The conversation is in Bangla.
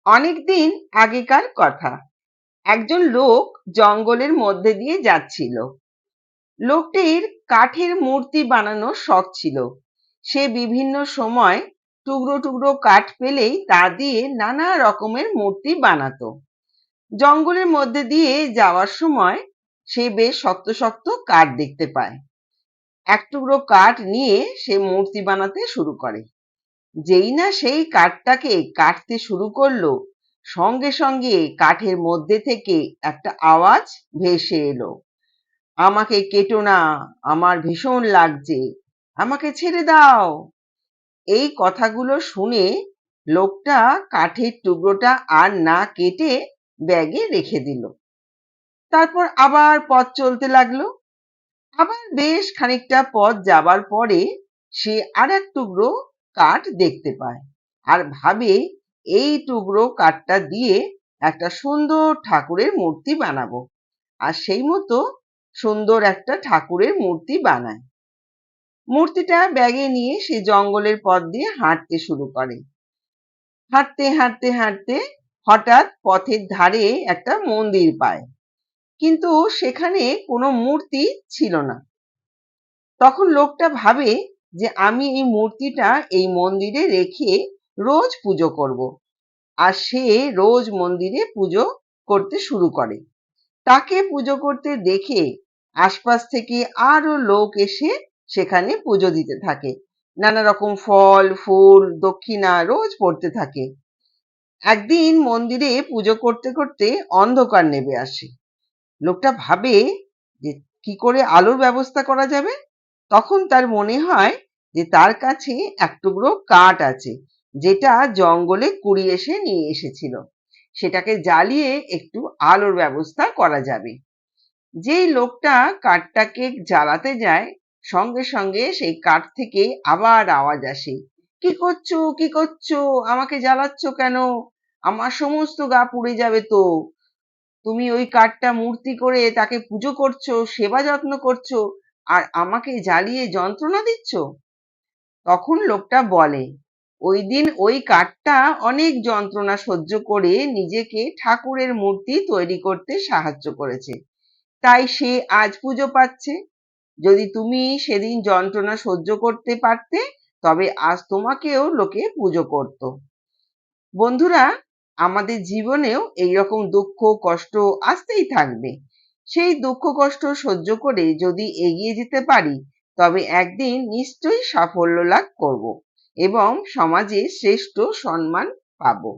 অনেকদিন আগেকার কথা। একজন লোক জঙ্গলের মধ্যে দিয়ে যাচ্ছিল। লোকটির কাঠের মূর্তি বানানোর শখ ছিল। সে বিভিন্ন সময় টুকরো টুকরো কাঠ পেলেই তা দিয়ে নানা রকমের মূর্তি বানাতো। জঙ্গলের মধ্যে দিয়ে যাওয়ার সময় সে বেশ শক্ত শক্ত কাঠ দেখতে পায়। এক টুকরো কাঠ নিয়ে সে মূর্তি বানাতে শুরু করে। যেই না সেই কাঠটাকে কাটতে শুরু করলো, সঙ্গে সঙ্গে কাঠের মধ্যে থেকে একটা আওয়াজ ভেসে এলো, আমাকে কেটো না, আমার ভীষণ লাগছে, আমাকে ছেড়ে দাও। এই কথাগুলো শুনে লোকটা কাঠের টুকরোটা আর না কেটে ব্যাগে রেখে দিল। তারপর আবার পথ চলতে লাগলো। আবার বেশ খানিকটা পথ যাবার পরে সে আর এক টুকরো কাঠ দেখতে পায় আর ভাবে, এই টুকরো কাঠটা দিয়ে একটা সুন্দর ঠাকুরের মূর্তি বানাবো। আর সেই মতো সুন্দর একটা ঠাকুরের মূর্তি বানায়। মূর্তিটা ব্যাগে নিয়ে সে জঙ্গলের পথ দিয়ে হাঁটতে শুরু করে। হাঁটতে হাঁটতে হাঁটতে হঠাৎ পথের ধারে একটা মন্দির পায়, কিন্তু সেখানে কোনো মূর্তি ছিল না। তখন লোকটা ভাবে যে আমি এই মূর্তিটা এই মন্দিরে রেখে রোজ পুজো করব। আর সে রোজ মন্দিরে পুজো করতে শুরু করে। তাকে পুজো করতে দেখে আশপাশ থেকে আরো লোক এসে সেখানে পুজো দিতে থাকে। নানা রকম ফল ফুল দক্ষিণা রোজ পড়তে থাকে। একদিন মন্দিরে পুজো করতে করতে অন্ধকার নেমে আসে। লোকটা ভাবে যে কি করে আলোর ব্যবস্থা করা যাবে। তখন তার মনে হয় যে তার কাছে এক টুকরো কাঠ আছে, যেটা জঙ্গলে কুড়িয়ে এসে নিয়ে এসেছিল। সেটাকে জ্বালিয়ে একটু আলোর ব্যবস্থা করা যাবে। যেই লোকটা কাঠটাকে জ্বালাতে যায়, সঙ্গে সঙ্গে সেই কাঠ থেকে আবার আওয়াজ আসে, কি করছো কি করছো, আমাকে জ্বালাচ্ছ কেন, আমার সমস্ত গা পুড়ে যাবে তো। তুমি ওই কাঠটা মূর্তি করে তাকে পুজো করছো, সেবা যত্ন করছো, আর আমাকে জ্বালিয়ে যন্ত্রণা দিচ্ছ। তখন লোকটা বলে, ওই দিন ওই কাঠটা অনেক যন্ত্রণা সহ্য করে নিজেকে ঠাকুরের মূর্তি তৈরি করতে সাহায্য করেছে, তাই সে আজ পুজো পাচ্ছে। যদি তুমি সেদিন যন্ত্রণা সহ্য করতে পারতে, তবে আজ তোমাকেও লোকে পুজো করত। বন্ধুরা, আমাদের জীবনেও এইরকম দুঃখ কষ্ট আসতেই থাকবে। সেই দুঃখ কষ্ট সহ্য করে যদি এগিয়ে যেতে পারি, তবে একদিন নিশ্চয়ই সাফল্য লাভ করব এবং সমাজে শ্রেষ্ঠ সম্মান পাবো।